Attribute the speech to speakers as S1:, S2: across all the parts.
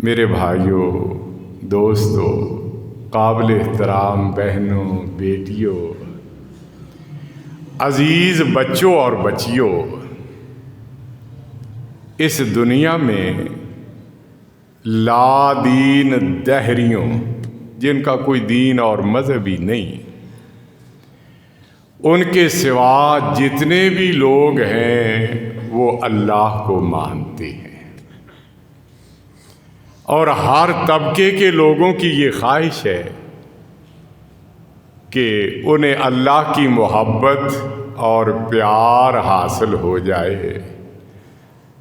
S1: میرے بھائیوں، دوستوں، قابل احترام بہنوں، بیٹیوں، عزیز بچوں اور بچیوں، اس دنیا میں لا دین دہریوں، جن کا کوئی دین اور مذہب ہی نہیں، ان کے سوا جتنے بھی لوگ ہیں وہ اللہ کو مانتے ہیں، اور ہر طبقے کے لوگوں کی یہ خواہش ہے کہ انہیں اللہ کی محبت اور پیار حاصل ہو جائے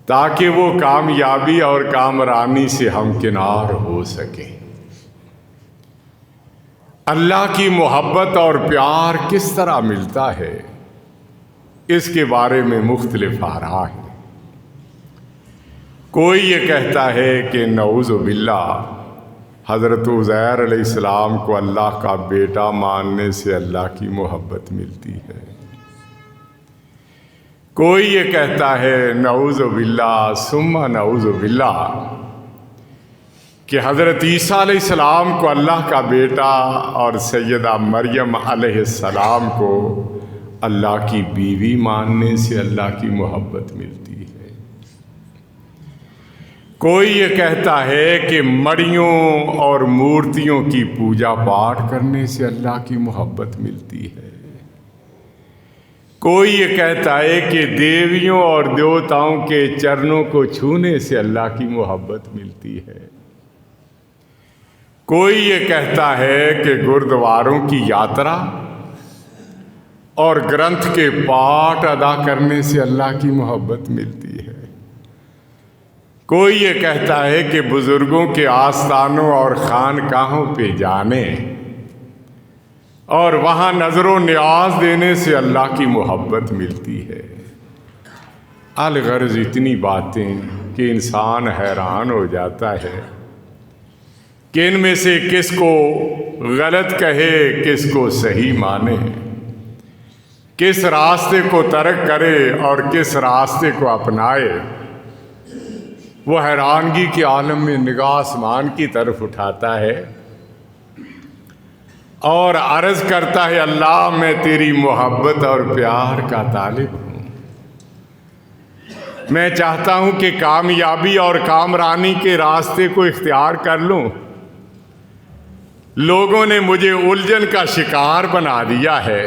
S1: تاکہ وہ کامیابی اور کامرانی سے ہمکنار ہو سکیں۔ اللہ کی محبت اور پیار کس طرح ملتا ہے، اس کے بارے میں مختلف آراء ہیں۔ کوئی یہ کہتا ہے کہ نعوذ باللہ حضرت عزیر علیہ السلام کو اللہ کا بیٹا ماننے سے اللہ کی محبت ملتی ہے۔ کوئی یہ کہتا ہے نعوذ باللہ ثم نعوذ باللہ کہ حضرت عیسیٰ علیہ السلام کو اللہ کا بیٹا اور سیدہ مریم علیہ السلام کو اللہ کی بیوی ماننے سے اللہ کی محبت ملتی ہے۔ کوئی یہ کہتا ہے کہ مڑیوں اور مورتیوں کی پوجا پاٹ کرنے سے اللہ کی محبت ملتی ہے۔ کوئی یہ کہتا ہے کہ دیویوں اور دیوتاؤں کے چرنوں کو چھونے سے اللہ کی محبت ملتی ہے۔ کوئی یہ کہتا ہے کہ گردواروں کی یاترا اور گرنتھ کے پاٹ ادا کرنے سے اللہ کی محبت ملتی ہے۔ کوئی یہ کہتا ہے کہ بزرگوں کے آستانوں اور خانقاہوں پہ جانے اور وہاں نظر و نیاز دینے سے اللہ کی محبت ملتی ہے۔ الغرض اتنی باتیں کہ انسان حیران ہو جاتا ہے کہ ان میں سے کس کو غلط کہے، کس کو صحیح مانے، کس راستے کو ترک کرے اور کس راستے کو اپنائے۔ وہ حیرانگی کے عالم میں نگاہ آسمان کی طرف اٹھاتا ہے اور عرض کرتا ہے اللہ میں تیری محبت اور پیار کا طالب ہوں۔ میں چاہتا ہوں کہ کامیابی اور کامرانی کے راستے کو اختیار کر لوں۔ لوگوں نے مجھے الجھن کا شکار بنا دیا ہے،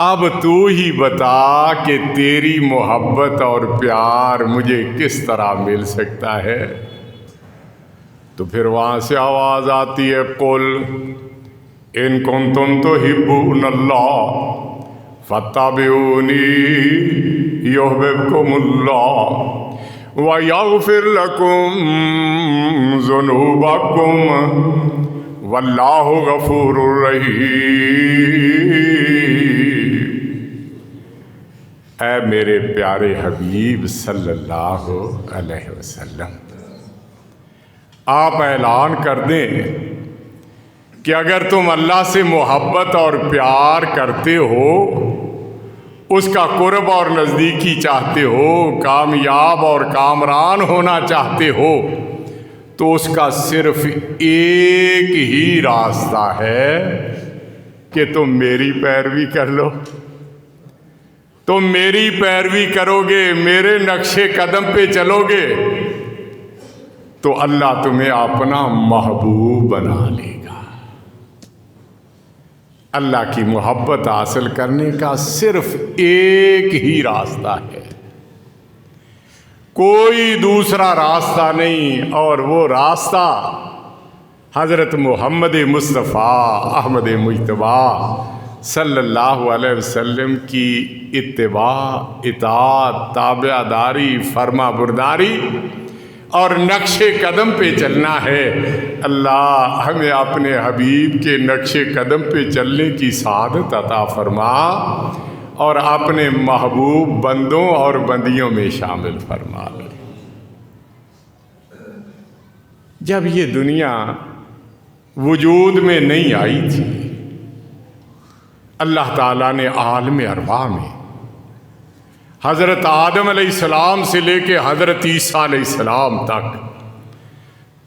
S1: اب تو ہی بتا کہ تیری محبت اور پیار مجھے کس طرح مل سکتا ہے۔ تو پھر وہاں سے آواز آتی ہے قل ان کنتم تحبون اللہ فاتبعونی یحببکم اللہ ویغفر لکم ذنوبکم واللہ غفور رحیم۔ اے میرے پیارے حبیب صلی اللہ علیہ وسلم، آپ اعلان کر دیں کہ اگر تم اللہ سے محبت اور پیار کرتے ہو، اس کا قرب اور نزدیکی چاہتے ہو، کامیاب اور کامران ہونا چاہتے ہو، تو اس کا صرف ایک ہی راستہ ہے کہ تم میری پیروی کر لو۔ تم میری پیروی کرو گے، میرے نقش قدم پہ چلو گے تو اللہ تمہیں اپنا محبوب بنا لے گا۔ اللہ کی محبت حاصل کرنے کا صرف ایک ہی راستہ ہے، کوئی دوسرا راستہ نہیں، اور وہ راستہ حضرت محمد مصطفیٰ احمد مجتبیٰ صلی اللہ علیہ وسلم کی اتباع، اطاعت، تابع داری، فرما برداری اور نقش قدم پہ چلنا ہے۔ اللہ ہمیں اپنے حبیب کے نقش قدم پہ چلنے کی سعادت عطا فرما اور اپنے محبوب بندوں اور بندیوں میں شامل فرما لے۔ جب یہ دنیا وجود میں نہیں آئی تھی، اللہ تعالیٰ نے عالم ارواح میں حضرت آدم علیہ السلام سے لے کے حضرت عیسیٰ علیہ السلام تک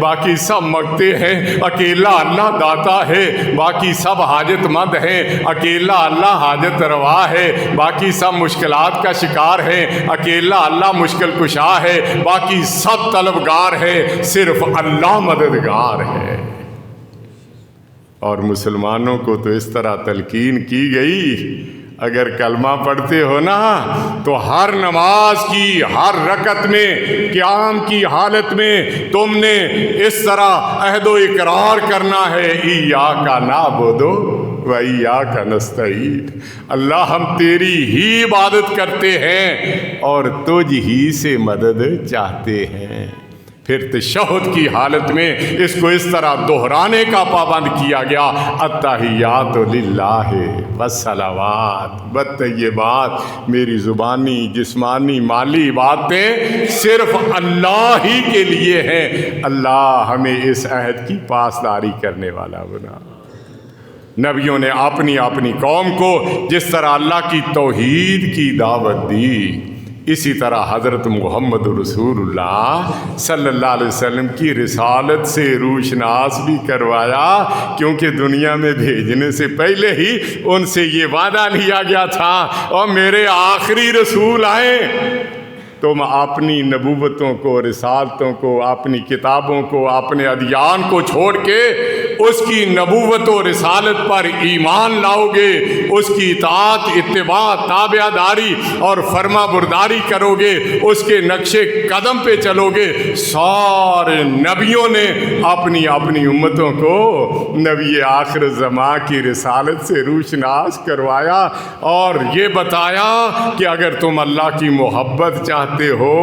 S1: باقی سب مانگتے ہیں، اکیلا اللہ داتا ہے، باقی سب حاجت مند ہیں، اکیلا اللہ حاجت روا ہے، باقی سب مشکلات کا شکار ہیں، اکیلا اللہ مشکل کشا ہے، باقی سب طلبگار ہے، صرف اللہ مددگار ہے۔ اور مسلمانوں کو تو اس طرح تلقین کی گئی، اگر کلمہ پڑھتے ہو نا تو ہر نماز کی ہر رکعت میں قیام کی حالت میں تم نے اس طرح عہد و اقرار کرنا ہے، ایاک نعبد و ایاک نستعین، اللہ ہم تیری ہی عبادت کرتے ہیں اور تجھ ہی سے مدد چاہتے ہیں۔ پھر تشہد کی حالت میں اس کو اس طرح دہرانے کا پابند کیا گیا، التحیات للہ والصلوات والطیبات، میری زبانی جسمانی مالی باتیں صرف اللہ ہی کے لیے ہیں، اللہ ہمیں اس عہد کی پاسداری کرنے والا بنا۔ نبیوں نے اپنی اپنی قوم کو جس طرح اللہ کی توحید کی دعوت دی، اسی طرح حضرت محمد رسول اللہ صلی اللہ علیہ وسلم کی رسالت سے روشناس بھی کروایا، کیونکہ دنیا میں بھیجنے سے پہلے ہی ان سے یہ وعدہ لیا گیا تھا، اور میرے آخری رسول آئیں تم اپنی نبوتوں کو، رسالتوں کو، اپنی کتابوں کو، اپنے ادیان کو چھوڑ کے اس کی نبوت و رسالت پر ایمان لاؤ گے، اس کی اطاعت، اتباع، تابع داری اور فرما برداری کرو گے، اس کے نقش قدم پہ چلو گے۔ سارے نبیوں نے اپنی اپنی امتوں کو نبی آخر زمان کی رسالت سے روشناس کروایا اور یہ بتایا کہ اگر تم اللہ کی محبت چاہتے ہو،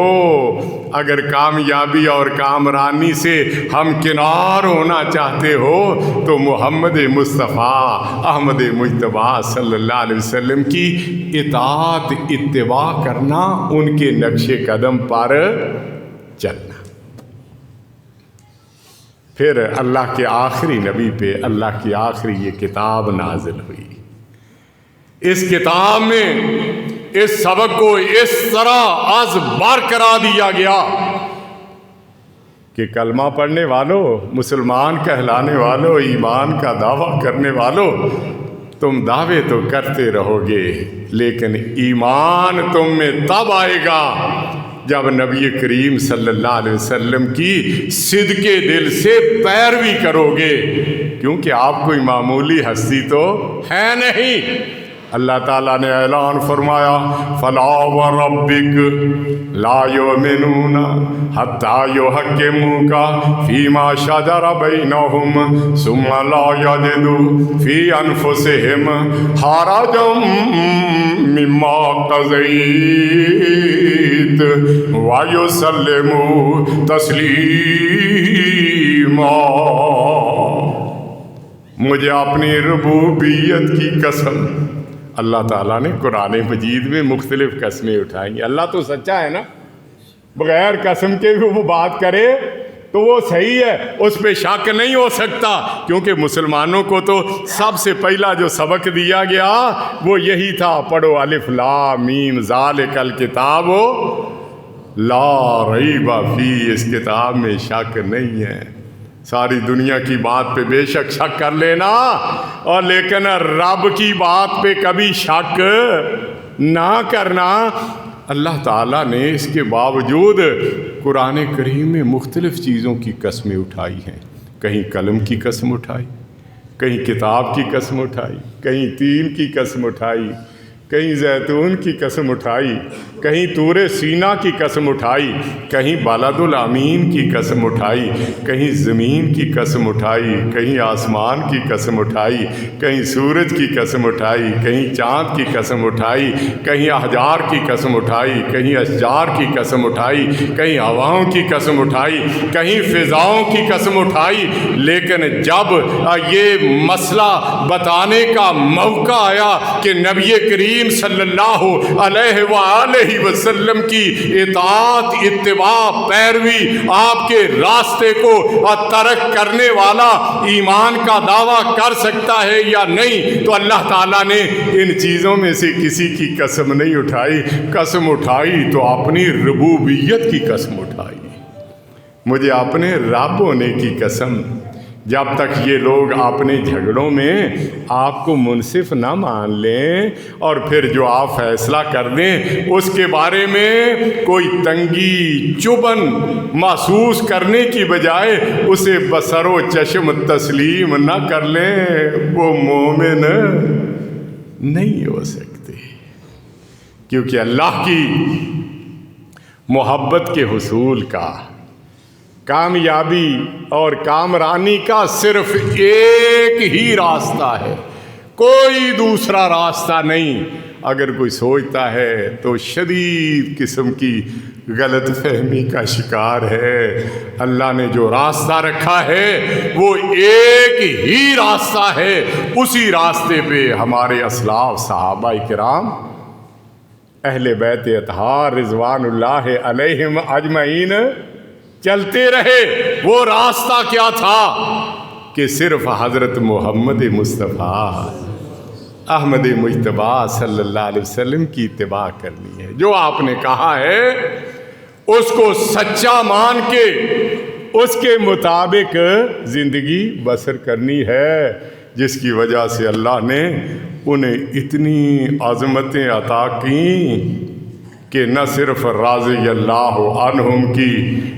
S1: اگر کامیابی اور کامرانی سے ہمکنار ہونا چاہتے ہو تو محمد مصطفیٰ احمد مجتبیٰ صلی اللہ علیہ وسلم کی اطاعت اتباع کرنا، ان کے نقش قدم پر چلنا۔ پھر اللہ کے آخری نبی پہ اللہ کی آخری یہ کتاب نازل ہوئی۔ اس کتاب میں اس سبق کو اس طرح از بار کرا دیا گیا کہ کلمہ پڑھنے والوں، مسلمان کہلانے والوں، ایمان کا دعویٰ کرنے والوں، تم دعوے تو کرتے رہو گے لیکن ایمان تم میں تب آئے گا جب نبی کریم صلی اللہ علیہ وسلم کی صدقے دل سے پیروی کرو گے، کیونکہ آپ کوئی معمولی ہستی تو ہے نہیں۔ اللہ تعالیٰ نے اعلان فرمایا، فَلَا وَرَبِّكَ لَا يُؤْمِنُونَ حَتَّى يُحَكِّمُوكَ فِيمَا شَجَرَ بَيْنَهُمْ ثُمَّ لَا يَجِدُوا فِي أَنفُسِهِمْ حَرَجًا مِّمَّا قَضَيْتَ وَيُسَلِّمُوا تَسْلِيمًا۔ مجھے اپنی ربوبیت کی قسم، اللہ تعالیٰ نے قرآن مجید میں مختلف قسمیں اٹھائیں گی۔ اللہ تو سچا ہے نا، بغیر قسم کے بھی وہ بات کرے تو وہ صحیح ہے، اس پہ شک نہیں ہو سکتا، کیونکہ مسلمانوں کو تو سب سے پہلا جو سبق دیا گیا وہ یہی تھا، پڑھو الف لام میم ذالک الکتاب لا ریب فیہ، اس کتاب میں شک نہیں ہے۔ ساری دنیا کی بات پہ بے شک شک کر لینا، اور لیکن رب کی بات پہ کبھی شک نہ کرنا۔ اللہ تعالیٰ نے اس کے باوجود قرآن کریم میں مختلف چیزوں کی قسمیں اٹھائی ہیں، کہیں قلم کی قسم اٹھائی، کہیں کتاب کی قسم اٹھائی، کہیں تین کی قسم اٹھائی، کہیں زیتون کی قسم اٹھائی، کہیں طور سینا کی قسم اٹھائی، کہیں بلد الامین کی قسم اٹھائی، کہیں زمین کی قسم اٹھائی، کہیں آسمان کی قسم اٹھائی، کہیں سورج کی قسم اٹھائی، کہیں چاند کی قسم اٹھائی، کہیں احجار کی قسم اٹھائی، کہیں اشجار کی قسم اٹھائی، کہیں ہواؤں کی قسم اٹھائی، کہیں فضاؤں کی قسم اٹھائی۔ لیکن جب یہ مسئلہ بتانے کا موقع آیا کہ نبی کریم صلی اللہ علیہ وآلہ وسلم کی اطاعت، اتباع، پیروی، آپ کے راستے کو ترک کرنے والا ایمان کا دعویٰ کر سکتا ہے یا نہیں، تو اللہ تعالیٰ نے ان چیزوں میں سے کسی کی قسم نہیں اٹھائی، قسم اٹھائی تو اپنی ربوبیت کی قسم اٹھائی مجھے اپنے رب ہونے کی قسم، جب تک یہ لوگ اپنے جھگڑوں میں آپ کو منصف نہ مان لیں اور پھر جو آپ فیصلہ کر دیں اس کے بارے میں کوئی تنگی چبھن محسوس کرنے کی بجائے اسے بصر و چشم تسلیم نہ کر لیں، وہ مومن نہیں ہو سکتے، کیونکہ اللہ کی محبت کے حصول کا، کامیابی اور کامرانی کا صرف ایک ہی راستہ ہے، کوئی دوسرا راستہ نہیں۔ اگر کوئی سوچتا ہے تو شدید قسم کی غلط فہمی کا شکار ہے۔ اللہ نے جو راستہ رکھا ہے وہ ایک ہی راستہ ہے، اسی راستے پہ ہمارے اسلاف صحابہ کرام اہل بیت اطہار رضوان اللہ علیہم اجمعین چلتے رہے۔ وہ راستہ کیا تھا کہ صرف حضرت محمد مصطفیٰ احمد مجتبیٰ صلی اللہ علیہ وسلم کی اتباع کرنی ہے۔ جو آپ نے کہا ہے اس کو سچا مان کے اس کے مطابق زندگی بسر کرنی ہے، جس کی وجہ سے اللہ نے انہیں اتنی عظمتیں عطا کیں کہ نہ صرف رضی اللہ عنہم کی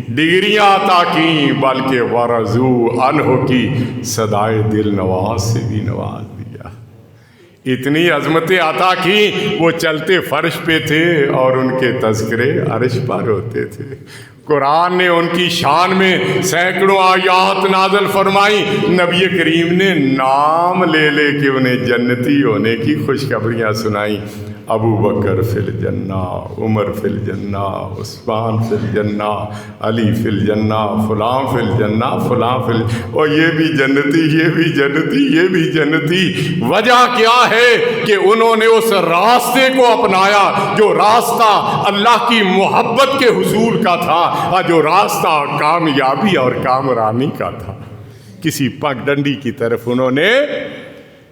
S1: ڈگریاں عطا کیں بلکہ ورضو عنہ کی صدائے دل نواز سے بھی نواز دیا۔ اتنی عظمتیں عطا کی، وہ چلتے فرش پہ تھے اور ان کے تذکرے عرش پر ہوتے تھے۔ قرآن نے ان کی شان میں سینکڑوں آیات نازل فرمائی، نبی کریم نے نام لے لے کے انہیں جنتی ہونے کی خوشخبریاں سنائیں۔ ابو بکر فی الجنہ، عمر فی الجنہ، عثمان فی الجنہ، علی فی الجنہ، فلاں فی الجنہ، فلاں فی اور یہ بھی جنتی، یہ بھی جنتی، یہ بھی جنتی۔ وجہ کیا ہے کہ انہوں نے اس راستے کو اپنایا جو راستہ اللہ کی محبت کے حصول کا تھا اور جو راستہ کامیابی اور کامرانی کا تھا۔ کسی پگ ڈنڈی کی طرف انہوں نے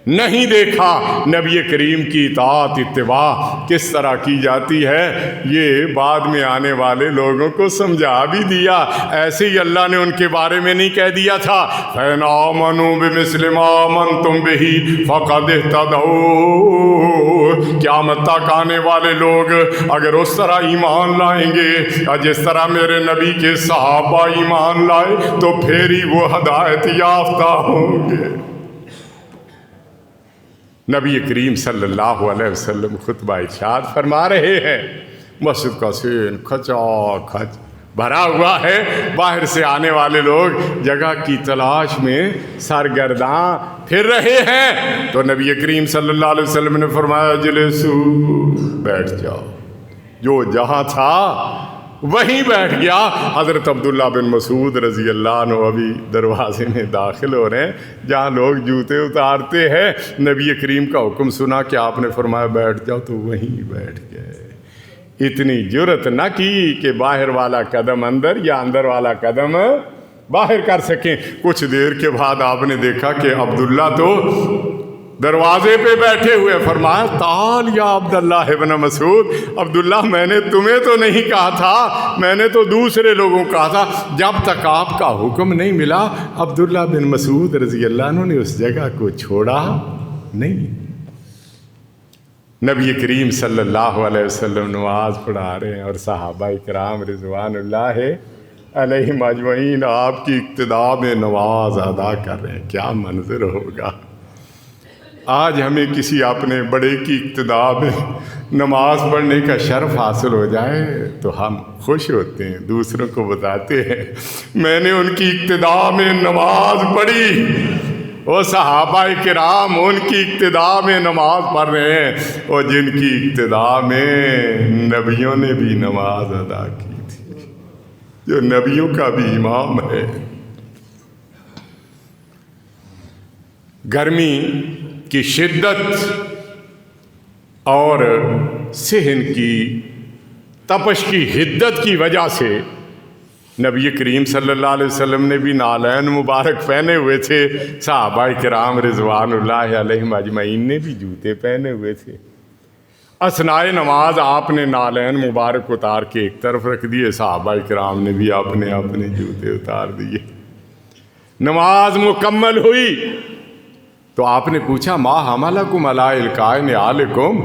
S1: نہیں دیکھا۔ نبی کریم کی اطاعت اتباع کس طرح کی جاتی ہے یہ بعد میں آنے والے لوگوں کو سمجھا بھی دیا۔ ایسے ہی اللہ نے ان کے بارے میں نہیں کہہ دیا تھا فَإِنْ آمَنُوا بِمِثْلِ مَا آمَنْتُمْ بِهِ فَقَدِ اهْتَدَوْا، قیامت تک آنے والے لوگ اگر اس طرح ایمان لائیں گے جس طرح میرے نبی کے صحابہ ایمان لائے تو پھر ہی وہ ہدایت یافتہ ہوں گے۔ نبی کریم صلی اللہ علیہ وسلم خطبہ ارشاد فرما رہے ہیں، مسجد کا سین کھچا کھچ بھرا ہوا ہے، باہر سے آنے والے لوگ جگہ کی تلاش میں سرگرداں پھر رہے ہیں، تو نبی کریم صلی اللہ علیہ وسلم نے فرمایا جلسو، بیٹھ جاؤ۔ جو جہاں تھا وہیں بیٹھ گیا۔ حضرت عبداللہ بن مسعود رضی اللہ عنہ ابھی دروازے میں داخل ہو رہے ہیں جہاں لوگ جوتے اتارتے ہیں، نبی کریم کا حکم سنا کہ آپ نے فرمایا بیٹھ جاؤ، تو وہیں بیٹھ گئے۔ اتنی جرت نہ کی کہ باہر والا قدم اندر یا اندر والا قدم باہر کر سکیں۔ کچھ دیر کے بعد آپ نے دیکھا کہ عبداللہ تو دروازے پہ بیٹھے ہوئے، فرمایا تعال یا عبداللہ ابن مسعود، عبداللہ میں نے تمہیں تو نہیں کہا تھا، میں نے تو دوسرے لوگوں کہا تھا۔ جب تک آپ کا حکم نہیں ملا عبداللہ بن مسعود رضی اللہ عنہ نے اس جگہ کو چھوڑا نہیں۔ نبی کریم صلی اللہ علیہ وسلم نماز پڑھا رہے ہیں اور صحابہ کرام رضوان اللہ علیہم اجمعین آپ کی اقتداء میں نماز ادا کر رہے ہیں۔ کیا منظر ہوگا آج ہمیں کسی اپنے بڑے کی اقتداء میں نماز پڑھنے کا شرف حاصل ہو جائے تو ہم خوش ہوتے ہیں، دوسروں کو بتاتے ہیں میں نے ان کی اقتداء میں نماز پڑھی۔ وہ صحابہ کرام ان کی اقتداء میں نماز پڑھ رہے ہیں، اور جن کی اقتداء میں نبیوں نے بھی نماز ادا کی تھی، جو نبیوں کا بھی امام ہے۔ گرمی کی شدت اور صحن کی تپش کی حدت کی وجہ سے نبی کریم صلی اللہ علیہ وسلم نے بھی نالین مبارک پہنے ہوئے تھے، صحابہ کرام رضوان اللہ علیہم اجمعین نے بھی جوتے پہنے ہوئے تھے۔ اسنائے نماز آپ نے نالین مبارک اتار کے ایک طرف رکھ دیے، صحابہ کرام نے بھی اپنے اپنے جوتے اتار دیے۔ نماز مکمل ہوئی تو آپ نے پوچھا ما حملکم علی القاء نعالکم،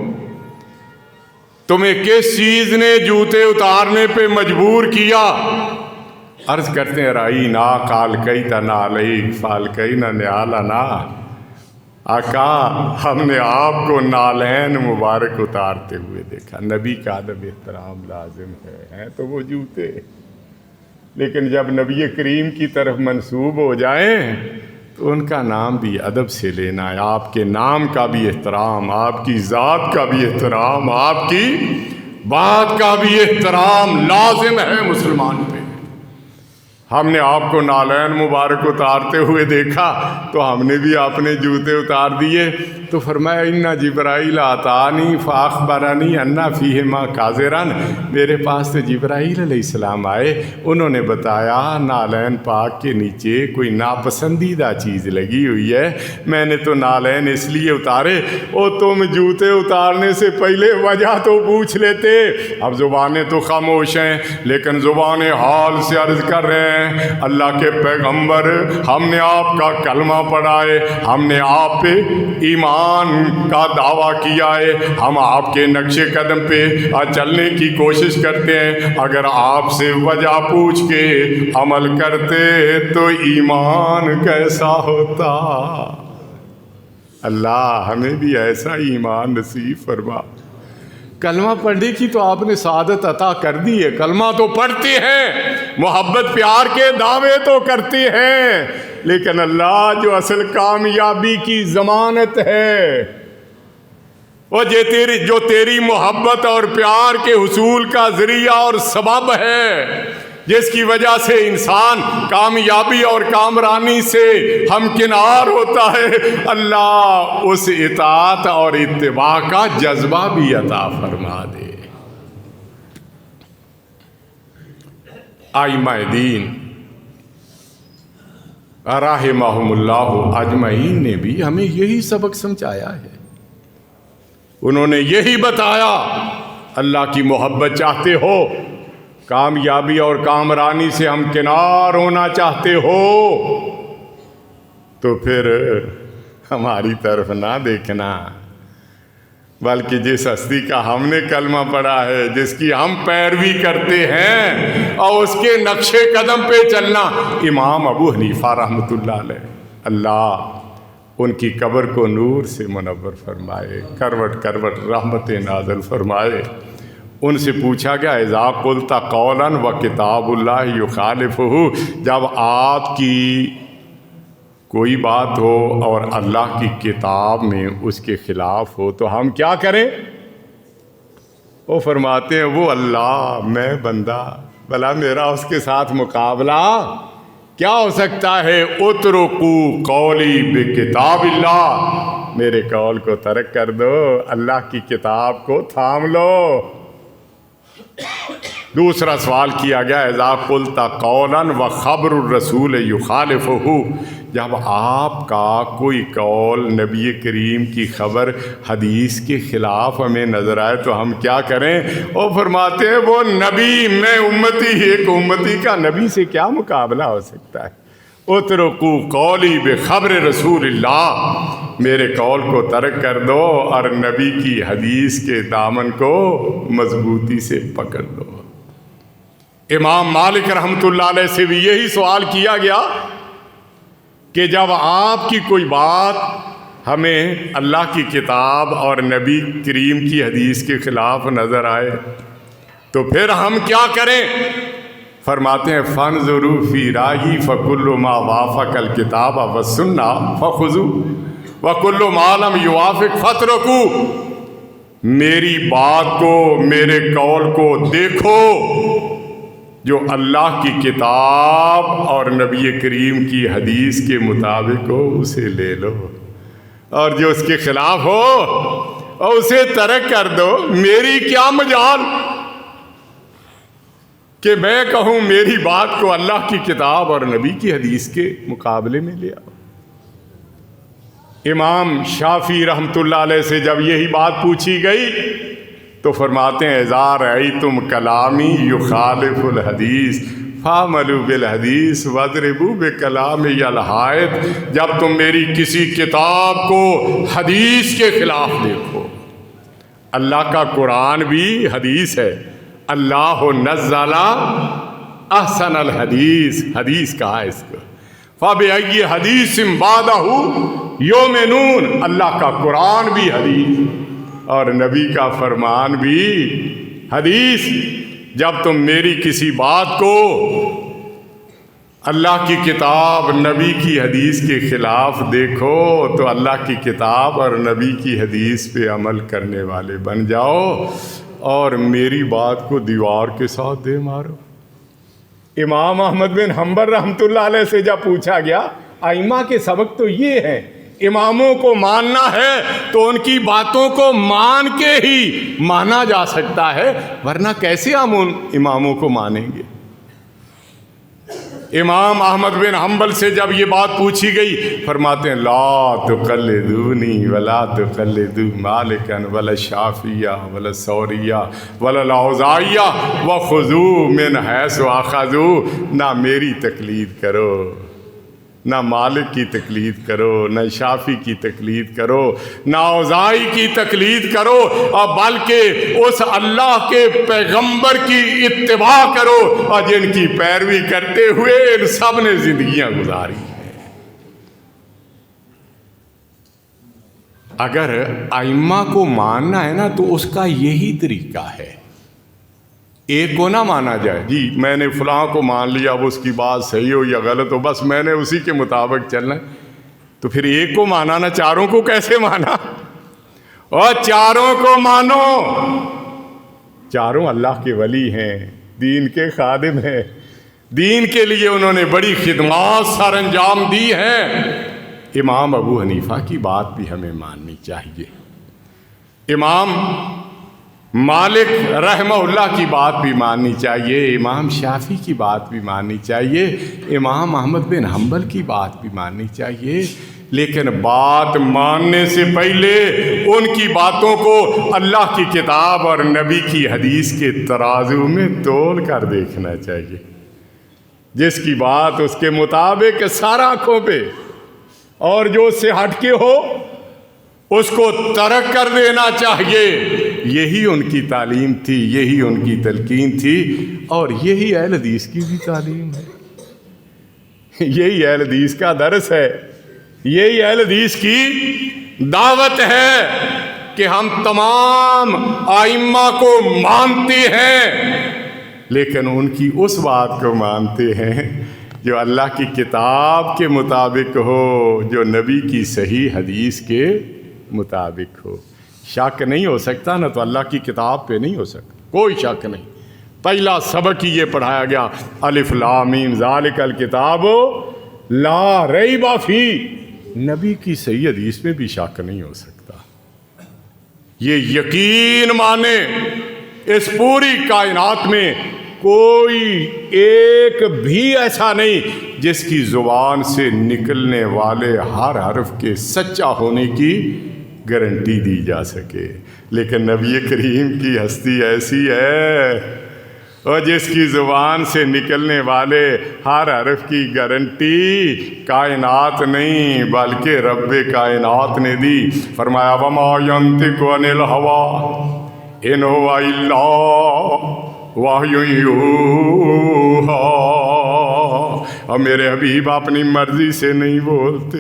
S1: تمہیں کس چیز نے جوتے اتارنے پہ مجبور کیا؟ عرض کرتے ہیں رأینا قالکیت نعلیک فالکینا نعالنا، آقا ہم نے آپ کو نالین مبارک اتارتے ہوئے دیکھا۔ نبی کا ادب احترام لازم ہے تو وہ جوتے، لیکن جب نبی کریم کی طرف منسوب ہو جائیں تو ان کا نام بھی ادب سے لینا ہے۔ آپ کے نام کا بھی احترام، آپ کی ذات کا بھی احترام، آپ کی بات کا بھی احترام لازم ہے مسلمان پہ۔ ہم نے آپ کو نالین مبارک اتارتے ہوئے دیکھا تو ہم نے بھی اپنے جوتے اتار دیے۔ تو فرمایا ان جبرائیل آتانی فاخبرنی ان فیہما قاذرن، میرے پاس تو جبرائیل علیہ السلام آئے، انہوں نے بتایا نالین پاک کے نیچے کوئی ناپسندیدہ چیز لگی ہوئی ہے، میں نے تو نالین اس لیے اتارے۔ او تم جوتے اتارنے سے پہلے وجہ تو پوچھ لیتے۔ اب زبانیں تو خاموش ہیں لیکن زبانیں حال سے عرض کر رہے ہیں اللہ کے پیغمبر، ہم نے آپ کا کلمہ پڑھا ہے، ہم نے آپ پہ ایمان کا دعویٰ کیا ہے، ہم آپ کے نقش قدم پہ چلنے کی کوشش کرتے ہیں، اگر آپ سے وجہ پوچھ کے عمل کرتے تو ایمان کیسا ہوتا؟ اللہ ہمیں بھی ایسا ایمان نصیب فرما۔ کلمہ پڑھنے کی تو آپ نے سعادت عطا کر دی ہے، کلمہ تو پڑھتے ہیں، محبت پیار کے دعوے تو کرتے ہیں، لیکن اللہ جو اصل کامیابی کی ضمانت ہے، وہ جو تیری محبت اور پیار کے حصول کا ذریعہ اور سبب ہے، جس کی وجہ سے انسان کامیابی اور کامرانی سے ہمکنار ہوتا ہے، اللہ اس اطاعت اور اتباع کا جذبہ بھی عطا فرما دے۔ ائمہ دین رحمہم اللہ اجمعین نے بھی ہمیں یہی سبق سمجھایا ہے، انہوں نے یہی بتایا اللہ کی محبت چاہتے ہو، کامیابی اور کامرانی سے ہمکنار ہونا چاہتے ہو تو پھر ہماری طرف نہ دیکھنا، بلکہ جس ہستی کا ہم نے کلمہ پڑھا ہے، جس کی ہم پیروی کرتے ہیں اور اس کے نقش قدم پہ چلنا۔ امام ابو حنیفہ رحمۃ اللہ علیہ، اللہ ان کی قبر کو نور سے منور فرمائے، کروٹ کروٹ رحمت نازل فرمائے۔ ان سے پوچھا گیا اذا قلت قولا و کتاب اللہ یخالفہ، جب آپ کی کوئی بات ہو اور اللہ کی کتاب میں اس کے خلاف ہو تو ہم کیا کریں؟ وہ فرماتے ہیں وہ اللہ، میں بندہ، بھلا میرا اس کے ساتھ مقابلہ کیا ہو سکتا ہے؟ اترکو قولی بکتاب اللہ، میرے قول کو ترک کر دو، اللہ کی کتاب کو تھام لو۔ دوسرا سوال کیا گیا اذا قلت قولا و خبر الرسول یخالفہ، جب آپ کا کوئی قول نبی کریم کی خبر حدیث کے خلاف ہمیں نظر آئے تو ہم کیا کریں؟ وہ فرماتے ہیں وہ نبی، میں امتی، ایک امتی کا نبی سے کیا مقابلہ ہو سکتا ہے؟ اترکو قولی بخبر رسول اللہ، میرے قول کو ترک کر دو اور نبی کی حدیث کے دامن کو مضبوطی سے پکڑ لو۔ امام مالک رحمۃ اللہ علیہ سے بھی یہی سوال کیا گیا کہ جب آپ کی کوئی بات ہمیں اللہ کی کتاب اور نبی کریم کی حدیث کے خلاف نظر آئے تو پھر ہم کیا کریں؟ فرماتے ہیں فانظروا فی رأیی فکل ما وافق الکتاب والسنہ فخذوا وکل ما لم یوافق فاترکوا، میری بات کو، میرے قول کو دیکھو، جو اللہ کی کتاب اور نبی کریم کی حدیث کے مطابق ہو اسے لے لو، اور جو اس کے خلاف ہو اور اسے ترک کر دو۔ میری کیا مجال کہ میں کہوں میری بات کو اللہ کی کتاب اور نبی کی حدیث کے مقابلے میں لے آؤ۔ امام شافعی رحمۃ اللہ علیہ سے جب یہی بات پوچھی گئی تو فرماتے ہیں اذا رأیتم کلامی یخالف الحدیث فاعملوا بالحدیث واضربوا بکلامی الحائط، جب تم میری کسی کتاب کو حدیث کے خلاف دیکھو، اللہ کا قرآن بھی حدیث ہے، اللہ نزل احسن الحدیث، حدیث کہا ہے اس کو، فَبِأَيِّ حَدِيثٍ بَعْدَهُ یُؤْمِنُونَ، اللہ کا قرآن بھی حدیث اور نبی کا فرمان بھی حدیث۔ جب تم میری کسی بات کو اللہ کی کتاب نبی کی حدیث کے خلاف دیکھو تو اللہ کی کتاب اور نبی کی حدیث پہ عمل کرنے والے بن جاؤ، اور میری بات کو دیوار کے ساتھ دے مارو۔ امام احمد بن حنبل رحمۃ اللہ علیہ سے جب پوچھا گیا، ائمہ کے سبق تو یہ ہیں، اماموں کو ماننا ہے تو ان کی باتوں کو مان کے ہی مانا جا سکتا ہے، ورنہ کیسے ہم ان اماموں کو مانیں گے؟ امام احمد بن حنبل سے جب یہ بات پوچھی گئی، فرماتے ہیں لا تقلدونی ولا تقلدوا مالکا ولا شافعیہ ولا ثوریہ ولا الاوزاعیہ وخذوا من حیث اخذوا، نہ میری تقلید کرو، نہ مالک کی تقلید کرو، نہ شافی کی تقلید کرو، نہ اوزاعی کی تقلید کرو، اور بلکہ اس اللہ کے پیغمبر کی اتباع کرو اور جن کی پیروی کرتے ہوئے ان سب نے زندگیاں گزاری ہیں۔ اگر ائمہ کو ماننا ہے نا تو اس کا یہی طریقہ ہے، ایک کو نہ مانا جائے، جی میں نے فلاں کو مان لیا، اب اس کی بات صحیح ہو یا غلط ہو، بس میں نے اسی کے مطابق چلنا ہے، تو پھر ایک کو مانا نا، چاروں کو کیسے مانا؟ اور چاروں کو مانو، چاروں اللہ کے ولی ہیں، دین کے خادم ہیں، دین کے لیے انہوں نے بڑی خدمات سر انجام دی ہیں۔ امام ابو حنیفہ کی بات بھی ہمیں ماننی چاہیے، امام مالک رحمہ اللہ کی بات بھی ماننی چاہیے، امام شافعی کی بات بھی ماننی چاہیے، امام احمد بن حنبل کی بات بھی ماننی چاہیے، لیکن بات ماننے سے پہلے ان کی باتوں کو اللہ کی کتاب اور نبی کی حدیث کے ترازو میں تول کر دیکھنا چاہیے۔ جس کی بات اس کے مطابق سارا آنکھوں پہ، اور جو اس سے ہٹ کے ہو اس کو ترک کر دینا چاہیے۔ یہی ان کی تعلیم تھی، یہی ان کی تلقین تھی، اور یہی اہل حدیث کی بھی تعلیم ہے، یہی اہل حدیث کا درس ہے، یہی اہل حدیث کی دعوت ہے کہ ہم تمام ائمہ کو مانتے ہیں، لیکن ان کی اس بات کو مانتے ہیں جو اللہ کی کتاب کے مطابق ہو، جو نبی کی صحیح حدیث کے مطابق ہو۔ شک نہیں ہو سکتا نا، تو اللہ کی کتاب پہ نہیں ہو سکتا، کوئی شک نہیں۔ پہلا سبق ہی یہ پڑھایا گیا، الف لام میم ذالک الکتاب لا ریب فی، نبی کی صحیح حدیث میں بھی شک نہیں ہو سکتا۔ یہ یقین مانے اس پوری کائنات میں کوئی ایک بھی ایسا نہیں جس کی زبان سے نکلنے والے ہر حرف کے سچا ہونے کی گارنٹی دی جا سکے، لیکن نبی کریم کی ہستی ایسی ہے، اور جس کی زبان سے نکلنے والے ہر حرف کی گارنٹی کائنات نہیں بلکہ رب کائنات نے دی۔ فرمایا وما ينطق عن الهوى ان هو الا وحی یوحی، اور میرے حبیب اپنی مرضی سے نہیں بولتے،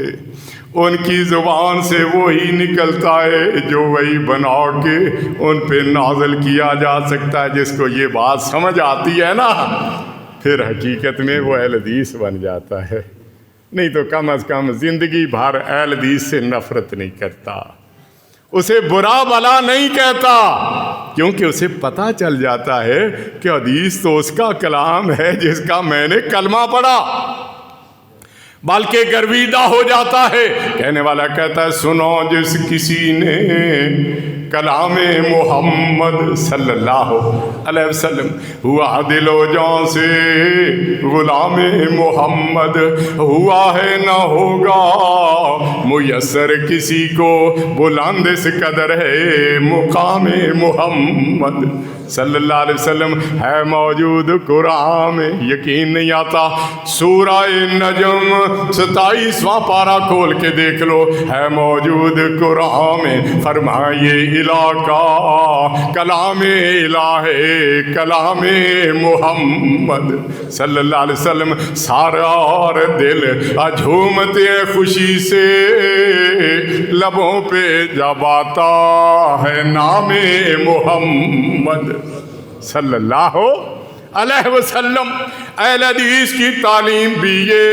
S1: ان کی زبان سے وہی نکلتا ہے جو وہی بنا کے ان پہ نازل کیا جا سکتا ہے۔ جس کو یہ بات سمجھ آتی ہے نا، پھر حقیقت میں وہ اہل حدیث بن جاتا ہے، نہیں تو کم از کم زندگی بھر اہل حدیث سے نفرت نہیں کرتا، اسے برا بلا نہیں کہتا، کیونکہ اسے پتہ چل جاتا ہے کہ حدیث تو اس کا کلام ہے جس کا میں نے کلمہ پڑھا۔ بلکہ گرویدہ ہو جاتا ہے، کہنے والا کہتا ہے سنو جس کسی نے کلام محمد صلی اللہ علیہ وسلم ہوا دل و جان سے غلام محمد، ہوا ہے نہ ہوگا میسر کسی کو، بلند اس قدر ہے مقام محمد صلی اللہ علیہ وسلم ہے موجود قرآن میں۔ یقین نہیں آتا سورہ نجم 27واں پارہ کھول کے دیکھ لو، ہے موجود قرآن میں۔ فرمائے علاقہ کلام الہ کلام محمد صلی اللہ علیہ وسلم، سارا اور دل جھومتے ہیں خوشی سے، لبوں پہ جب آتا ہے نام محمد صلی اللہ علیہ وسلم۔ اہل حدیث کی تعلیم بھی یہ،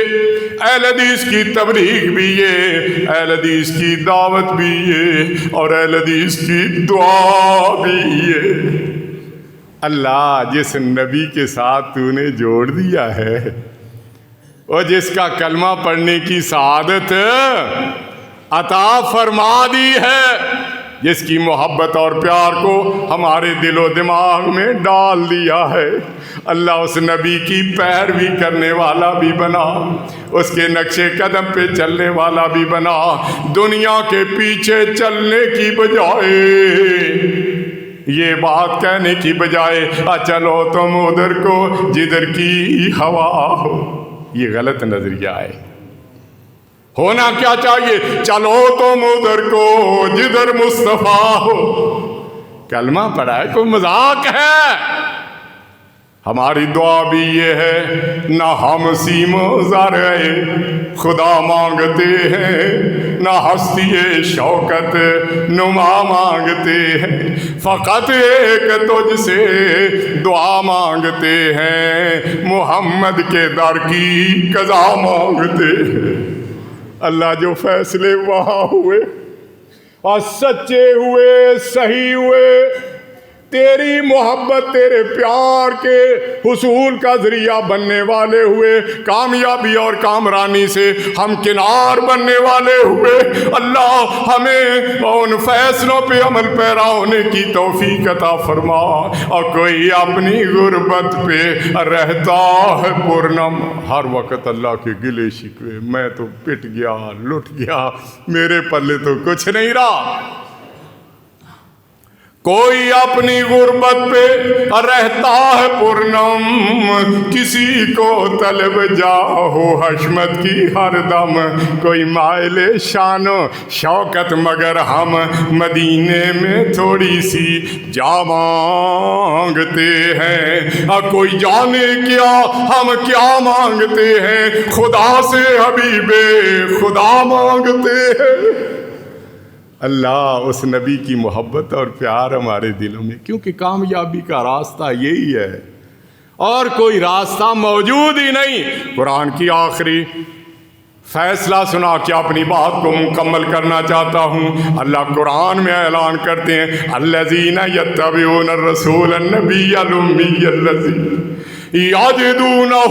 S1: اہل حدیث کی تبلیغ بھی یہ، اہل حدیث کی دعوت بھی یہ، اور اہل حدیث کی دعا بھی یہ۔ اللہ جس نبی کے ساتھ تو نے جوڑ دیا ہے، اور جس کا کلمہ پڑھنے کی سعادت عطا فرما دی ہے، جس کی محبت اور پیار کو ہمارے دل و دماغ میں ڈال دیا ہے، اللہ اس نبی کی پیروی کرنے والا بھی بنا، اس کے نقش قدم پہ چلنے والا بھی بنا۔ دنیا کے پیچھے چلنے کی بجائے، یہ بات کہنے کی بجائے چلو تم ادھر کو جدھر کی ہوا ہو، یہ غلط نظریہ ہے۔ ہونا کیا چاہیے؟ چلو تم ادھر کو جدھر مصطفیٰ ہو۔ کلمہ پڑھا ہے کوئی مذاق ہے؟ ہماری دعا بھی یہ ہے، نہ ہم سیم و زر خدا مانگتے ہیں، نہ ہستی شوکت نما مانگتے ہیں، فقط ایک تجھ سے دعا مانگتے ہیں، محمد کے در کی قضا مانگتے ہیں۔ اللہ جو فیصلے وہاں ہوئے اور سچے ہوئے، صحیح ہوئے، تیری محبت تیرے پیار کے حصول کا ذریعہ بننے والے ہوئے، کامیابی اور کامرانی سے ہمکنار بننے والے ہوئے، اللہ ہمیں ان فیصلوں پہ عمل پیرا ہونے کی توفیق عطا فرما۔ اور کوئی اپنی غربت پہ رہتا ہے پرنم، ہر وقت اللہ کے گلے شکوے، میں تو پٹ گیا، لٹ گیا، میرے پلے تو کچھ نہیں رہا۔ کوئی اپنی غربت پہ رہتا ہے پرنم، کسی کو طلب جاہو حشمت کی ہر دم، کوئی مائل شان و شوکت مگر ہم مدینے میں تھوڑی سی جا مانگتے ہیں۔ کوئی جانے کیا ہم کیا مانگتے ہیں، خدا سے حبیب خدا مانگتے ہیں۔ اللہ اس نبی کی محبت اور پیار ہمارے دلوں میں، کیونکہ کامیابی کا راستہ یہی ہے اور کوئی راستہ موجود ہی نہیں۔ قرآن کی آخری فیصلہ سنا کے اپنی بات کو مکمل کرنا چاہتا ہوں۔ اللہ قرآن میں اعلان کرتے ہیں، الذین یتبعون الرسول النبی الامی الذی یجدونہ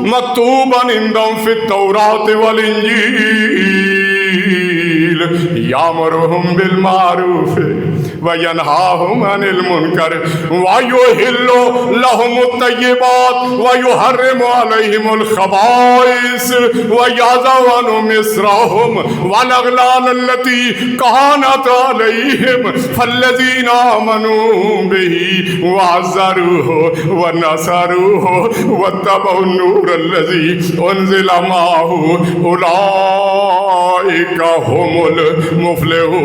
S1: مکتوبا عندہم فی التوراۃ والانجیل یامرہم بالمعروف وینہاہم عن المنکر ویحل لہم الطیبات ویحرم علیہم الخبائث ویضع عنہم اصرہم والاغلال التي كانت علیہم فالذین آمنوا بہ وعزروہ ونصروہ واتبعوا النور الذی انزل معہ اولئک هم المفلحون۔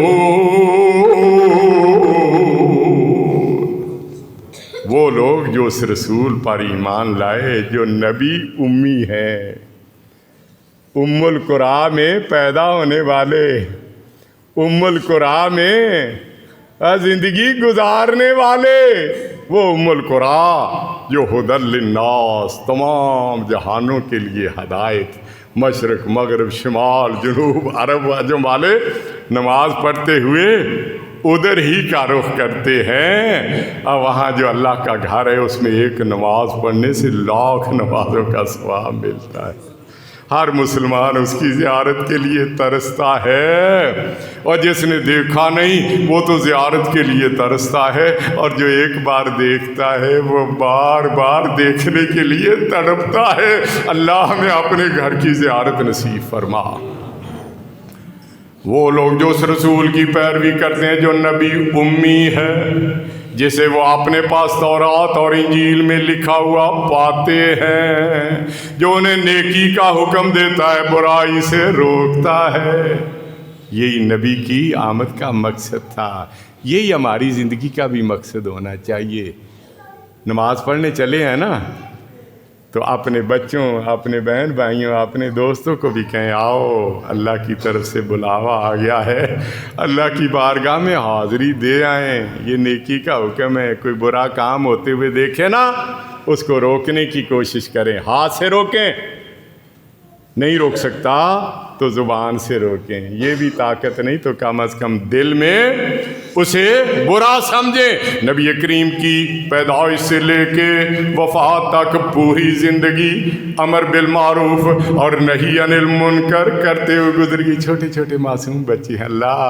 S1: وہ لوگ جو اس رسول پر ایمان لائے جو نبی امی ہیں، ام القرآ میں پیدا ہونے والے، ام القرآ میں زندگی گزارنے والے، وہ ام القرآ جو ہدی للناس، تمام جہانوں کے لیے ہدایت، مشرق مغرب شمال جنوب عرب و عجم والے نماز پڑھتے ہوئے ادھر ہی کا رخ کرتے ہیں، اور وہاں جو اللہ کا گھر ہے اس میں ایک نماز پڑھنے سے 1,00,000 نمازوں کا ثواب ملتا ہے۔ ہر مسلمان اس کی زیارت کے لیے ترستا ہے، اور جس نے دیکھا نہیں وہ تو زیارت کے لیے ترستا ہے، اور جو ایک بار دیکھتا ہے وہ بار بار دیکھنے کے لیے تڑپتا ہے۔ اللہ ہمیں اپنے گھر کی زیارت نصیب فرما۔ وہ لوگ جو اس رسول کی پیروی کرتے ہیں جو نبی امی ہے، جسے وہ اپنے پاس تورات اور انجیل میں لکھا ہوا پاتے ہیں، جو انہیں نیکی کا حکم دیتا ہے، برائی سے روکتا ہے۔ یہی نبی کی آمد کا مقصد تھا، یہی ہماری زندگی کا بھی مقصد ہونا چاہیے۔ نماز پڑھنے چلے ہیں نا، تو اپنے بچوں، اپنے بہن بھائیوں، اپنے دوستوں کو بھی کہیں آؤ، اللہ کی طرف سے بلاوا آ گیا ہے، اللہ کی بارگاہ میں حاضری دے آئیں۔ یہ نیکی کا حکم ہے، کوئی برا کام ہوتے ہوئے دیکھے نا، اس کو روکنے کی کوشش کریں، ہاتھ سے روکیں، نہیں روک سکتا تو زبان سے روکیں، یہ بھی طاقت نہیں تو کم از کم دل میں اسے برا سمجھیں۔ نبی کریم کی پیدائش سے لے کے وفات تک پوری زندگی امر بالمعروف اور نہی عن المنکر کرتے ہوئے گزر گئی۔ چھوٹے چھوٹے معصوم بچے ہیں، اللہ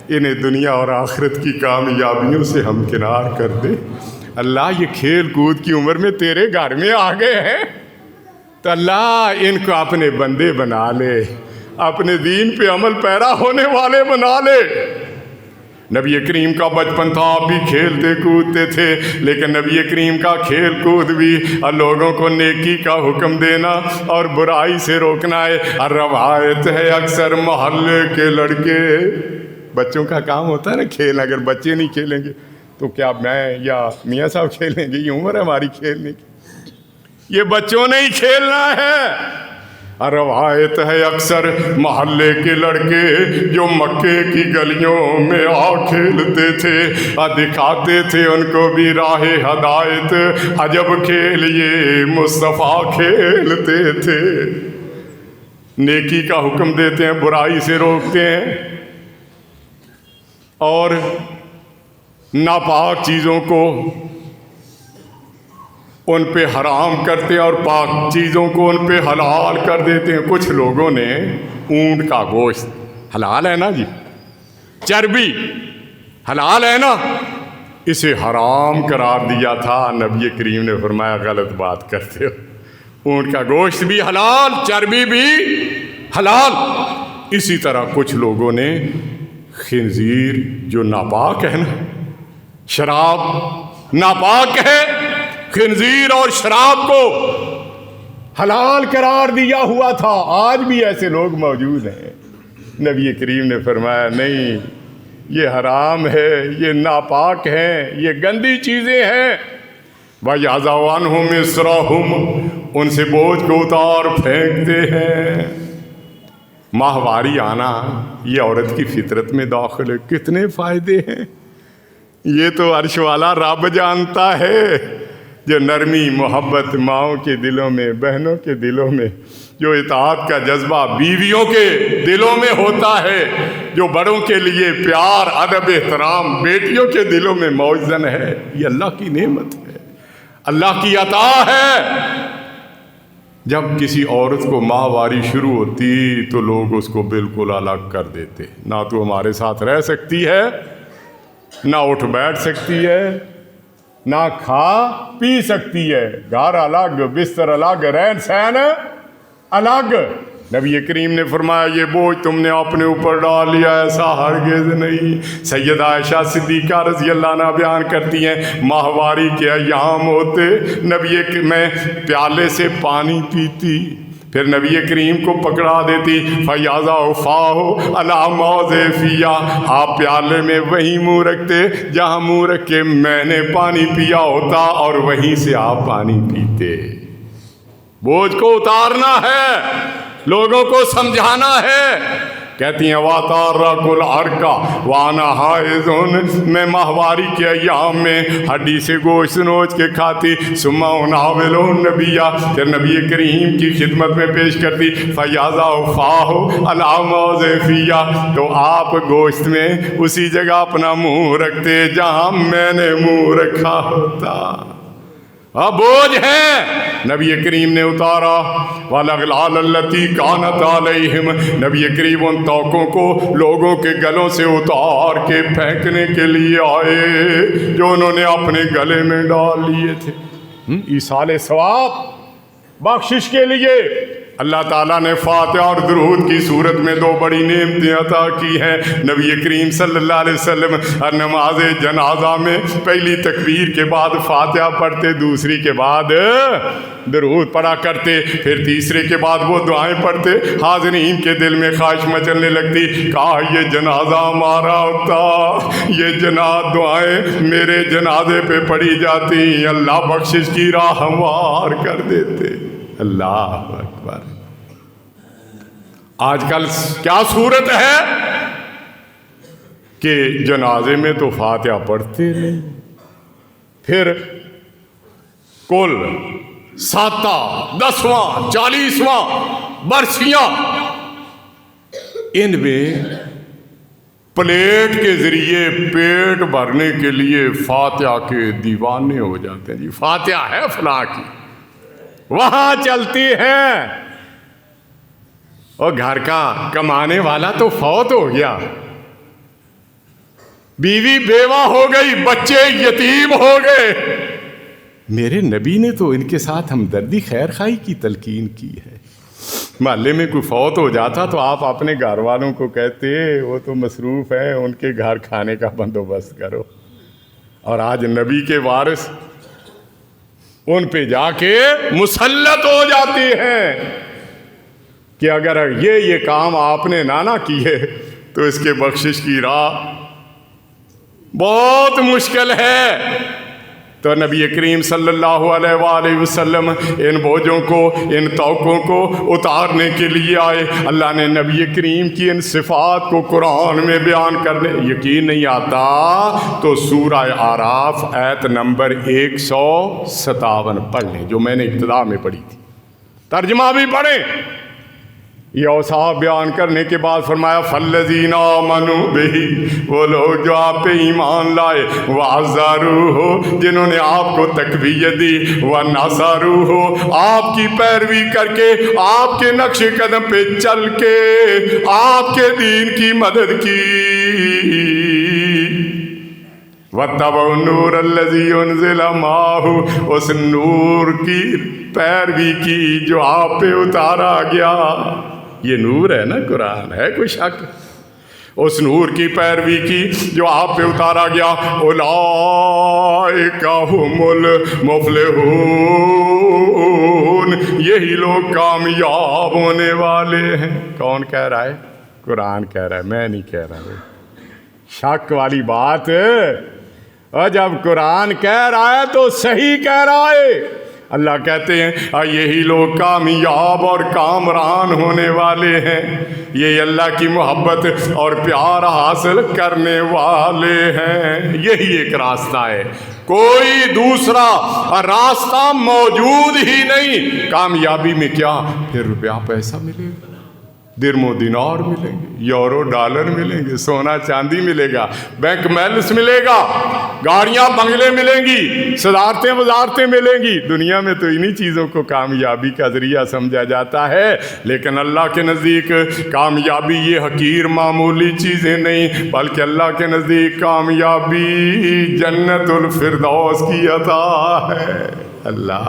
S1: انہیں دنیا اور آخرت کی کامیابیوں سے ہمکنار کر دے۔ اللہ یہ کھیل کود کی عمر میں تیرے گھر میں آ گئے ہیں، تو اللہ ان کو اپنے بندے بنا لے، اپنے دین پہ عمل پیرا ہونے والے بنا لے۔ نبی کریم کا بچپن تھا، آپ بھی کھیلتے کودتے تھے، لیکن نبی کریم کا کھیل کود بھی لوگوں کو نیکی کا حکم دینا اور برائی سے روکنا ہے۔ اور روایت ہے اکثر محلے کے لڑکے، بچوں کا کام ہوتا ہے نا کھیل، اگر بچے نہیں کھیلیں گے تو کیا میں یا میاں صاحب کھیلیں گے؟ یہ عمر ہے ہماری کھیلنے کی، یہ بچوں نے ہی کھیلنا ہے۔ روایت ہے اکثر محلے کے لڑکے جو مکے کی گلیوں میں آ کھیلتے تھے، دکھاتے تھے ان کو بھی راہ ہدایت، عجب کھیل یہ مصطفیٰ کھیلتے تھے۔ نیکی کا حکم دیتے ہیں، برائی سے روکتے ہیں، اور ناپاک چیزوں کو ان پہ حرام کرتے ہیں اور پاک چیزوں کو ان پہ حلال کر دیتے ہیں۔ کچھ لوگوں نے اونٹ کا گوشت، حلال ہے نا جی، چربی حلال ہے نا، اسے حرام قرار دیا تھا۔ نبی کریم نے فرمایا غلط بات کرتے ہو، اونٹ کا گوشت بھی حلال، چربی بھی حلال۔ اسی طرح کچھ لوگوں نے خنزیر جو ناپاک ہے نا، شراب ناپاک ہے، خنزیر اور شراب کو حلال قرار دیا ہوا تھا۔ آج بھی ایسے لوگ موجود ہیں۔ نبی کریم نے فرمایا نہیں، یہ حرام ہے، یہ ناپاک ہیں، یہ گندی چیزیں ہیں۔ وَيَعْزَوْ عَنْهُمْ إِصْرَهُمْ، ان سے بوجھ کو اتار پھینکتے ہیں۔ ماہواری آنا یہ عورت کی فطرت میں داخل ہے، کتنے فائدے ہیں، یہ تو عرش والا رب جانتا ہے۔ جو نرمی محبت ماؤں کے دلوں میں، بہنوں کے دلوں میں، جو اطاعت کا جذبہ بیویوں کے دلوں میں ہوتا ہے، جو بڑوں کے لیے پیار، ادب، احترام بیٹیوں کے دلوں میں موزن ہے، یہ اللہ کی نعمت ہے، اللہ کی عطا ہے۔ جب کسی عورت کو ماہواری شروع ہوتی تو لوگ اس کو بالکل الگ کر دیتے، نہ تو ہمارے ساتھ رہ سکتی ہے، نہ اٹھ بیٹھ سکتی ہے، نہ کھا پی سکتی ہے، گھر الگ، بستر الگ، رہن سہن الگ۔ نبی کریم نے فرمایا یہ بوجھ تم نے اپنے اوپر ڈال لیا، ایسا ہرگز نہیں۔ سیدہ عائشہ صدیقہ رضی اللہ عنہا بیان کرتی ہیں ماہواری کے ایام ہوتے نبی میں پیالے سے پانی پیتی، پھر نبی کریم کو پکڑا دیتی، فَيَعْزَوْ فَاهُ عَلَى مَوْضِعِ فِيهَا، آپ پیالے میں وہیں منہ رکھتے جہاں منہ رکھ کے میں نے پانی پیا ہوتا، اور وہیں سے آپ پانی پیتے۔ بوجھ کو اتارنا ہے، لوگوں کو سمجھانا ہے۔ کہتی ہیں وَاتَارَكُ الْعَرْقَ وَأَنَا حَائِضٌ، میں ماہواری کے ایام میں ہڈی سے گوشت نوچ کے کھاتی، ثُمَّ أُنَاوِلُ النَّبِيَّ، پھر نبی کریم کی خدمت میں پیش کرتی، فَيَعْزَوْ فَاهُ عَلَى مَوْضِعِ فِيهَا، تو آپ گوشت میں اسی جگہ اپنا منہ رکھتے جہاں میں نے منہ رکھا ہوتا۔ بوجھ ہے، نبی کریم نے اتارا۔ وَالْأَغْلَالَ الَّتِي كَانَتْ عَلَيْهِمْ، نبی کریم ان توقوں کو لوگوں کے گلوں سے اتار کے پھینکنے کے لیے آئے جو انہوں نے اپنے گلے میں ڈال لیے تھے۔ ایصال ثواب، بخشش کے لیے اللہ تعالیٰ نے فاتحہ اور درود کی صورت میں 2 بڑی نعمتیں عطا کی ہیں۔ نبی کریم صلی اللہ علیہ وسلم نماز جنازہ میں پہلی تکبیر کے بعد فاتحہ پڑھتے، دوسری کے بعد درود پڑھا کرتے، پھر تیسرے کے بعد وہ دعائیں پڑھتے۔ حاضرین کے دل میں خواہش مچلنے لگتی، کاش یہ جنازہ ہمارا ہوتا، یہ دعائیں میرے جنازے پہ پڑھی جاتی، اللہ بخشش کی راہ ہموار کر دیتے۔ اللہ اکبر۔ آج کل کیا صورت ہے کہ جنازے میں تو فاتحہ پڑھتے نہیں، پھر کل 7، 10، 40 برسیاں ان میں پلیٹ کے ذریعے پیٹ بھرنے کے لیے فاتحہ کے دیوانے ہو جاتے ہیں۔ جی فاتحہ ہے فلاں کی، وہاں چلتی ہیں، اور گھر کا کمانے والا تو فوت ہو گیا، بیوی بیوہ ہو گئی، بچے یتیم ہو گئے۔ میرے نبی نے تو ان کے ساتھ ہمدردی خیر خواہی کی تلقین کی ہے۔ محلے میں کوئی فوت ہو جاتا تو آپ اپنے گھر والوں کو کہتے وہ تو مصروف ہیں، ان کے گھر کھانے کا بندوبست کرو، اور آج نبی کے وارث ان پہ جا کے مسلط ہو جاتی ہیں کہ اگر یہ کام آپ نے نہ کیے تو اس کے بخشش کی راہ بہت مشکل ہے۔ تو نبی کریم صلی اللہ علیہ وآلہ وسلم ان بوجھوں کو، ان توقوں کو اتارنے کے لیے آئے۔ اللہ نے نبی کریم کی ان صفات کو قرآن میں بیان کرنے، یقین نہیں آتا تو سورہ اعراف آیت نمبر 157 پڑھ لیں، جو میں نے ابتدا میں پڑھی تھی، ترجمہ بھی پڑھیں۔ یہ اوصاف بیان کرنے کے بعد فرمایا فَالَّذِينَ آمَنُوا بِهِ، وہ لوگ جو آپ پہ ایمان لائے، وَعَزَّرُوهُ، جنہوں نے آپ کو تقویت دی، وَنَصَرُوهُ، آپ کی پیروی کر کے، آپ کے نقش قدم پہ چل کے آپ کے دین کی مدد کی، وَاتَّبَعُوا النُّورَ الَّذِي أُنزِلَ مَعَهُ، اس نور کی پیروی کی جو آپ پہ اتارا گیا۔ یہ نور ہے نا، قرآن ہے، کوئی شک؟ اس نور کی پیروی کی جو آپ پہ اتارا گیا۔ اولئک ھم المفلحون، یہی لوگ کامیاب ہونے والے ہیں۔ کون کہہ رہا ہے؟ قرآن کہہ رہا ہے، میں نہیں کہہ رہا۔ شک والی بات، اور جب قرآن کہہ رہا ہے تو صحیح کہہ رہا ہے۔ اللہ کہتے ہیں یہی لوگ کامیاب اور کامران ہونے والے ہیں، یہ اللہ کی محبت اور پیار حاصل کرنے والے ہیں۔ یہی ایک راستہ ہے، کوئی دوسرا راستہ موجود ہی نہیں۔ کامیابی میں کیا؟ پھر روپیہ پیسہ ملے گا، درم و دینار ملیں گے، یورو ڈالر ملیں گے، سونا چاندی ملے گا، بینک بیلنس ملے گا، گاڑیاں بنگلے ملیں گی، صدارتیں وزارتیں ملیں گی۔ دنیا میں تو انہی چیزوں کو کامیابی کا ذریعہ سمجھا جاتا ہے، لیکن اللہ کے نزدیک کامیابی یہ حقیر معمولی چیزیں نہیں، بلکہ اللہ کے نزدیک کامیابی جنت الفردوس کی عطا ہے۔ اللہ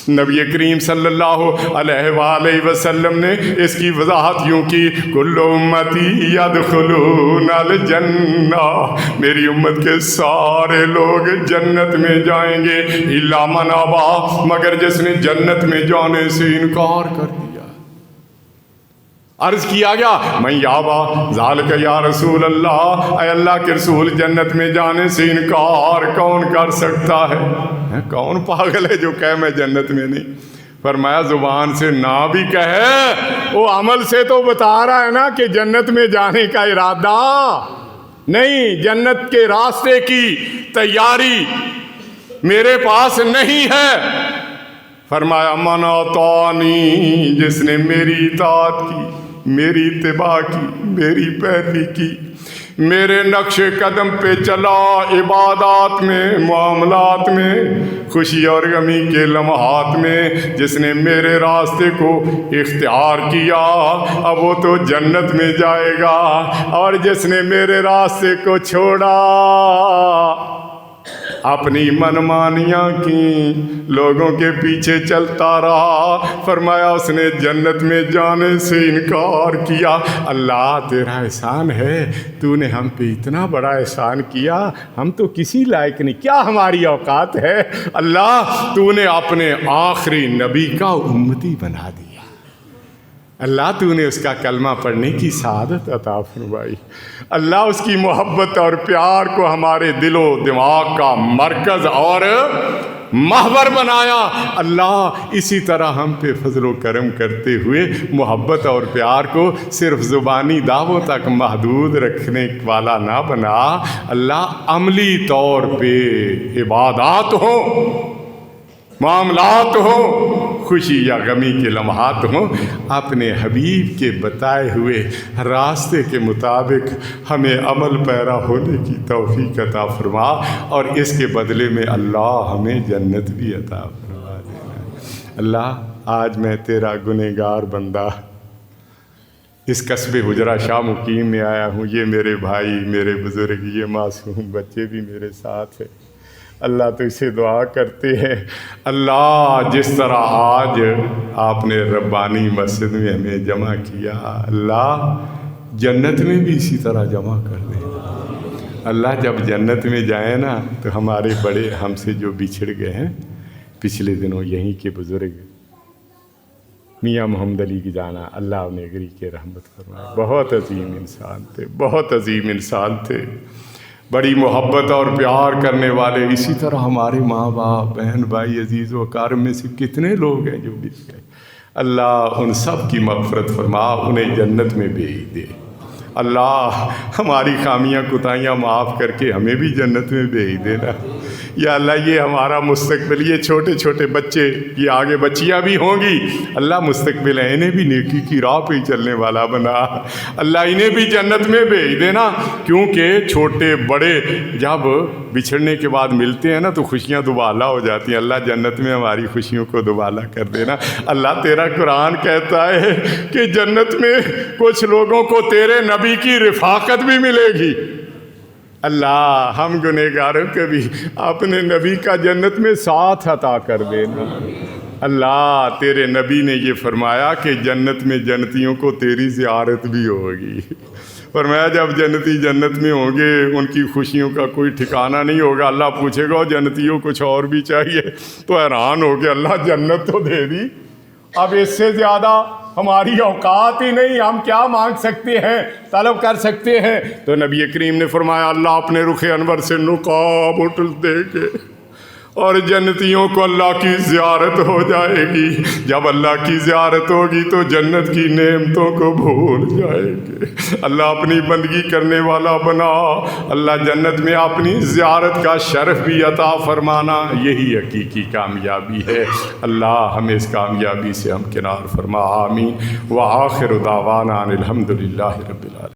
S1: نبی کریم صلی اللہ علیہ وآلہ وسلم نے اس کی وضاحت یوں کی، کل امتی یدخلون الجنہ، میری امت کے سارے لوگ جنت میں جائیں گے، الا من ابا، مگر جس نے جنت میں جانے سے انکار کر دیا۔ عرض کیا گیا من یابا ذالک یا رسول اللہ، اے اللہ کے رسول جنت میں جانے سے انکار کون کر سکتا ہے؟ کون پاگل ہے جو کہے میں جنت میں نہیں؟ فرمایا زبان سے نہ بھی کہے، وہ عمل سے تو بتا رہا ہے نا کہ جنت میں جانے کا ارادہ نہیں، جنت کے راستے کی تیاری میرے پاس نہیں ہے۔ فرمایا من اطاعنی، جس نے میری اطاعت کی، میری اتباع کی، میری پیروی کی، میرے نقش قدم پہ چلا، عبادات میں، معاملات میں، خوشی اور غمی کے لمحات میں جس نے میرے راستے کو اختیار کیا اب وہ تو جنت میں جائے گا، اور جس نے میرے راستے کو چھوڑا، اپنی منمانیاں کی، لوگوں کے پیچھے چلتا رہا، فرمایا اس نے جنت میں جانے سے انکار کیا۔ اللہ تیرا احسان ہے، تو نے ہم پہ اتنا بڑا احسان کیا، ہم تو کسی لائق نہیں، کیا ہماری اوقات ہے؟ اللہ تو نے اپنے آخری نبی کا امتی بنا دیا، اللہ تو نے اس کا کلمہ پڑھنے کی سعادت عطا فرمائی، اللہ اس کی محبت اور پیار کو ہمارے دل و دماغ کا مرکز اور محور بنایا۔ اللہ اسی طرح ہم پہ فضل و کرم کرتے ہوئے محبت اور پیار کو صرف زبانی دعووں تک محدود رکھنے والا نہ بنا، اللہ عملی طور پہ عبادات ہوں، معاملات ہوں، خوشی یا غمی کے لمحات ہوں، اپنے حبیب کے بتائے ہوئے راستے کے مطابق ہمیں عمل پیرا ہونے کی توفیق عطا فرما، اور اس کے بدلے میں اللہ ہمیں جنت بھی عطا فرما دینا۔ اللہ آج میں تیرا گنہگار بندہ اس قصبے حجرہ شاہ مقیم میں آیا ہوں، یہ میرے بھائی، میرے بزرگ، یہ معصوم بچے بھی میرے ساتھ ہیں۔ اللہ تو اسے دعا کرتے ہیں، اللہ جس طرح آج آپ نے ربانی مسجد میں ہمیں جمع کیا، اللہ جنت میں بھی اسی طرح جمع کر دے۔ اللہ جب جنت میں جائیں نا تو ہمارے بڑے ہم سے جو بچھڑ گئے ہیں پچھلے دنوں یہیں کے بزرگ میاں محمد علی کی جانا، اللہ انہیں گری کے رحمت فرمائے، بہت عظیم انسان تھے، بہت عظیم انسان تھے، بڑی محبت اور پیار کرنے والے۔ اسی طرح ہمارے ماں باپ، بہن بھائی، عزیز و اقارب میں سے کتنے لوگ ہیں جو بچ گئے، اللہ ان سب کی مغفرت فرما، انہیں جنت میں بھیج دے۔ اللہ ہماری خامیاں کوتاہیاں معاف کر کے ہمیں بھی جنت میں بھیج دینا۔ یا اللہ یہ ہمارا مستقبل، یہ چھوٹے چھوٹے بچے، یہ آگے بچیاں بھی ہوں گی، اللہ مستقبل ہے، انہیں بھی نیکی کی راہ پہ چلنے والا بنا، اللہ انہیں بھی جنت میں بھیج دینا، کیونکہ چھوٹے بڑے جب بچھڑنے کے بعد ملتے ہیں نا تو خوشیاں دوبالا ہو جاتی ہیں، اللہ جنت میں ہماری خوشیوں کو دوبالا کر دینا۔ اللہ تیرا قرآن کہتا ہے کہ جنت میں کچھ لوگوں کو تیرے نبی کی رفاقت بھی ملے گی۔ اللہ ہم گنہگاروں کے بھی اپنے نبی کا جنت میں ساتھ عطا کر دینا۔ اللہ تیرے نبی نے یہ فرمایا کہ جنت میں جنتیوں کو تیری زیارت بھی ہوگی، فرمایا جب جنتی جنت میں ہوں گے ان کی خوشیوں کا کوئی ٹھکانہ نہیں ہوگا، اللہ پوچھے گا جنتیوں کچھ اور بھی چاہیے، تو حیران ہو گیا، اللہ جنت تو دے دی، اب اس سے زیادہ ہماری اوقات ہی نہیں، ہم کیا مانگ سکتے ہیں، طلب کر سکتے ہیں؟ تو نبی کریم نے فرمایا اللہ اپنے رخ انور سے نقاب اٹھل دے گے اور جنتیوں کو اللہ کی زیارت ہو جائے گی، جب اللہ کی زیارت ہوگی تو جنت کی نعمتوں کو بھول جائیں گے۔ اللہ اپنی بندگی کرنے والا بنا، اللہ جنت میں اپنی زیارت کا شرف بھی عطا فرمانا، یہی حقیقی کامیابی ہے۔ اللہ ہمیں اس کامیابی سے ہمکنار فرما، آمین۔ وآخر دعوانا ان الحمد للہ رب العالمین۔